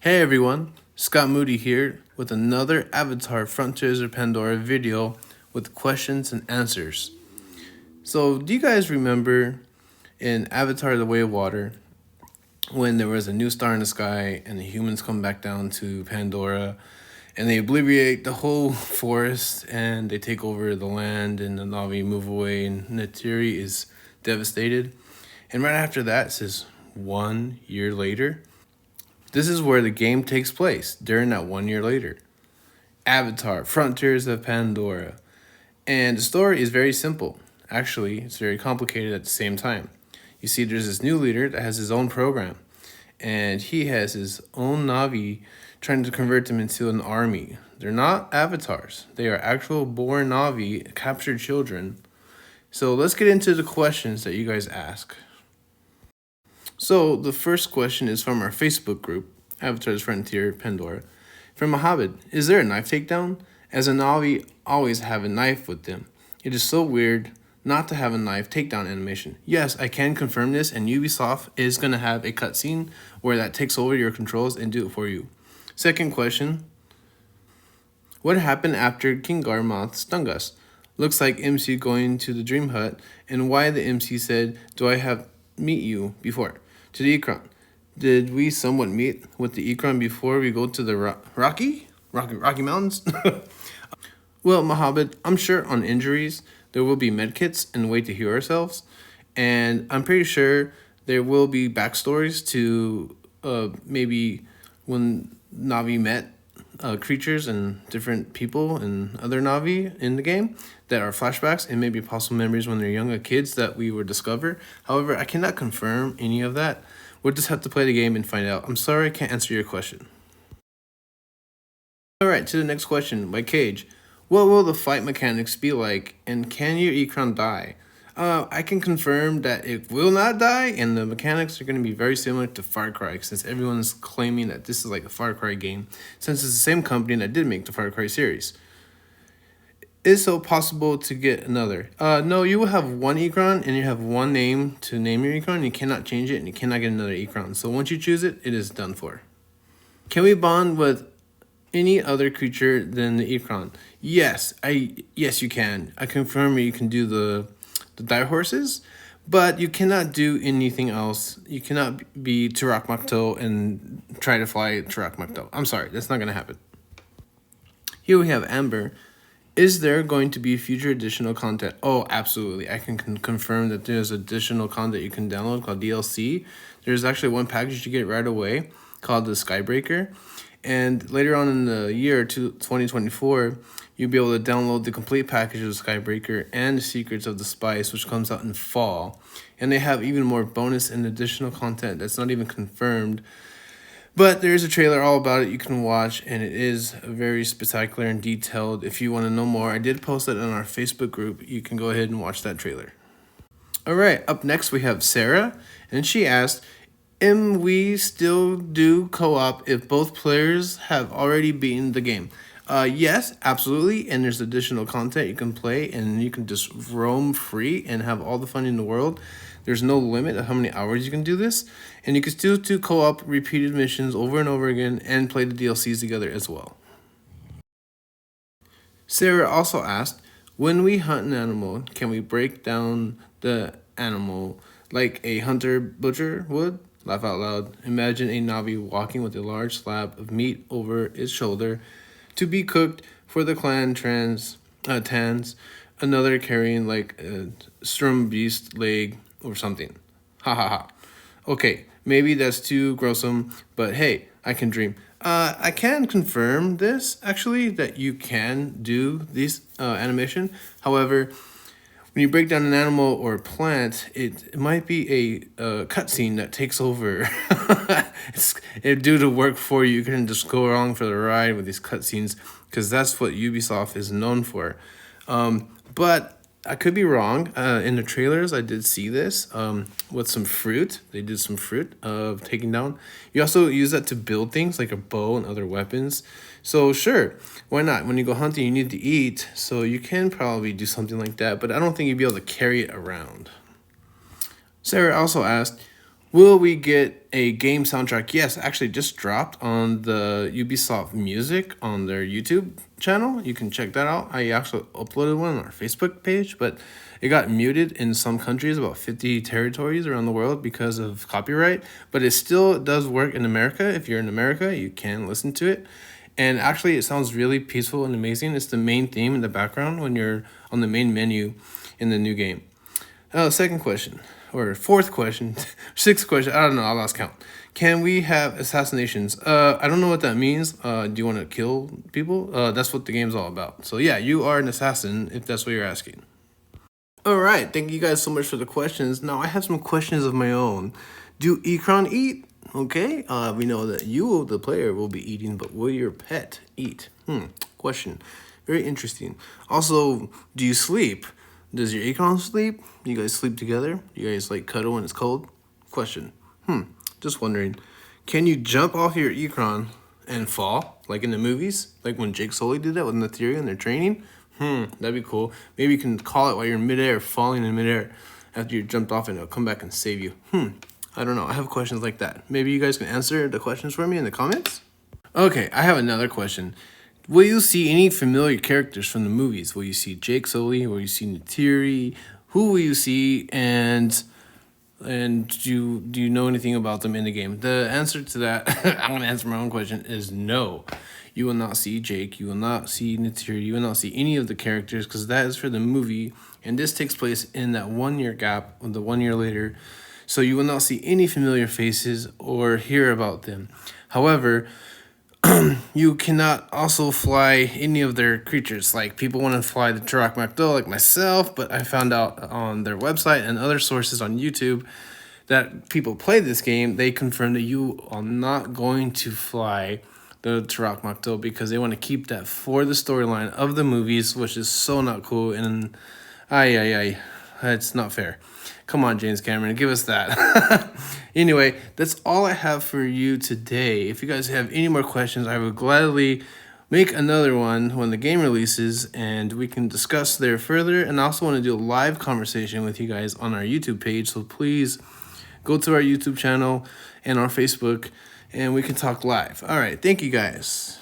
Hey everyone, Scott Moody here with another Avatar Frontiers of Pandora video with questions and answers. So, do you guys remember in Avatar The Way of Water when there was a new star in the sky and the humans come back down to Pandora and they obliterate the whole forest and they take over the land and the Na'vi move away and Neytiri is devastated? And right after that, it says 1 year later. This is where the game takes place during that 1 year later. Avatar, Frontiers of Pandora. And the story is very simple. Actually, it's very complicated at the same time. You see, there's this new leader that has his own program, and he has his own Na'vi trying to convert them into an army. They're not avatars, they are actual born Na'vi, captured children. So let's get into the questions that you guys ask. So the first question is from our Facebook group, Avatar's Frontier Pandora. From Mohammed, is there a knife takedown? As a Navi, always have a knife with them. It is so weird not to have a knife takedown animation. Yes, I can confirm this, and Ubisoft is going to have a cutscene where that takes over your controls and do it for you. Second question, what happened after King Garmoth stung us? Looks like MC going to the Dream Hut, and why the MC said, do I have meet you before? To the Ikran. Did we somewhat meet with the Ikran before we go to the Rocky Mountains? Well, Mohammed, I'm sure on injuries there will be medkits and a way to heal ourselves, and I'm pretty sure there will be backstories to maybe when Navi met creatures and different people and other Navi in the game that are flashbacks and maybe possible memories when they're younger kids that we will discover. However, I cannot confirm any of that. We'll just have to play the game and find out. I'm sorry I can't answer your question. Alright, to the next question by Cage. What will the fight mechanics be like, and can your Ikran die? I can confirm that it will not die, and the mechanics are going to be very similar to Far Cry, since everyone's claiming that this is like a Far Cry game, since it's the same company that did make the Far Cry series. Is so possible to get another? No, you will have one Ikran, and you have one name to name your Ikran. You cannot change it, and you cannot get another Ikran. So once you choose it, it is done for. Can we bond with any other creature than the Ikran? Yes, you can. I confirm you can do the dire horses, but you cannot do anything else. You cannot be Turak Makto and try to fly Turak Makto. I'm sorry, that's not gonna happen. Here we have Amber. Is there going to be future additional content? Oh, absolutely. I can confirm that there's additional content you can download called DLC. There's actually one package you get right away called the Skybreaker. And later on in the year 2024, you'll be able to download the complete package of the Skybreaker and the Secrets of the Spice, which comes out in fall. And they have even more bonus and additional content that's not even confirmed. But there is a trailer all about it you can watch, and it is very spectacular and detailed. If you want to know more, I did post it on our Facebook group. You can go ahead and watch that trailer. All right, up next we have Sarah, and she asked, "Am we still do co-op if both players have already beaten the game?" Yes, absolutely, and there's additional content you can play, and you can just roam free and have all the fun in the world. There's no limit of how many hours you can do this, and you can still do co-op repeated missions over and over again and play the DLCs together as well. Sarah also asked, when we hunt an animal, can we break down the animal like a hunter butcher would? Laugh out loud. Imagine a Navi walking with a large slab of meat over its shoulder to be cooked for the clan Tans, another carrying like a strum beast leg or something. Ha ha ha. Okay, maybe that's too gruesome, but hey, I can dream. I can confirm this, actually, that you can do this animation. However, when you break down an animal or a plant, it might be a cutscene that takes over. It do the work for you. You can just go along for the ride with these cutscenes, because that's what Ubisoft is known for. But I could be wrong. In the trailers, I did see this with some fruit. They did some fruit of taking down. You also use that to build things like a bow and other weapons. So sure, why not? When you go hunting, you need to eat. So you can probably do something like that. But I don't think you'd be able to carry it around. Sarah also asked, Will we get a game soundtrack? Yes, actually just dropped on the Ubisoft Music on their YouTube channel. You can check that out. I actually uploaded one on our Facebook page, but it got muted in some countries, about 50 territories around the world because of copyright. But it still does work in America. If you're in America, you can listen to it. And actually, it sounds really peaceful and amazing. It's the main theme in the background when you're on the main menu in the new game. Second question, or fourth question, sixth question, I don't know, I lost count. Can we have assassinations? I don't know what that means. Do you want to kill people? That's what the game's all about. So yeah, you are an assassin if that's what you're asking. All right, thank you guys so much for the questions. Now I have some questions of my own. Do Ekron eat? Okay, we know that you, the player, will be eating, but will your pet eat? Question. Very interesting. Also, do you sleep? Does your Akron sleep? You guys sleep together? You guys like cuddle when it's cold? Question. Just wondering. Can you jump off your Ekron and fall? Like in the movies? Like when Jake Sully did that with Nathiri in their training? That'd be cool. Maybe you can call it while you're in midair, falling in midair after you jumped off and it'll come back and save you. I don't know. I have questions like that. Maybe you guys can answer the questions for me in the comments? Okay, I have another question. Will you see any familiar characters from the movies? Will you see Jake Sully? Will you see Natiri? Who will you see? And do you know anything about them in the game? The answer to that, I'm going to answer my own question, is no. You will not see Jake. You will not see Natiri. You will not see any of the characters because that is for the movie. And this takes place in that 1 year gap, the 1 year later. So you will not see any familiar faces or hear about them. However, you cannot also fly any of their creatures. Like people want to fly the Turok MacDo like myself, but I found out on their website and other sources on YouTube that people play this game, they confirm that you are not going to fly the Turok MacDo because they want to keep that for the storyline of the movies, which is so not cool. And it's not fair. Come on, James Cameron, give us that. Anyway, that's all I have for you today. If you guys have any more questions, I would gladly make another one when the game releases and we can discuss there further. And I also want to do a live conversation with you guys on our YouTube page. So please go to our YouTube channel and our Facebook and we can talk live. All right, thank you guys.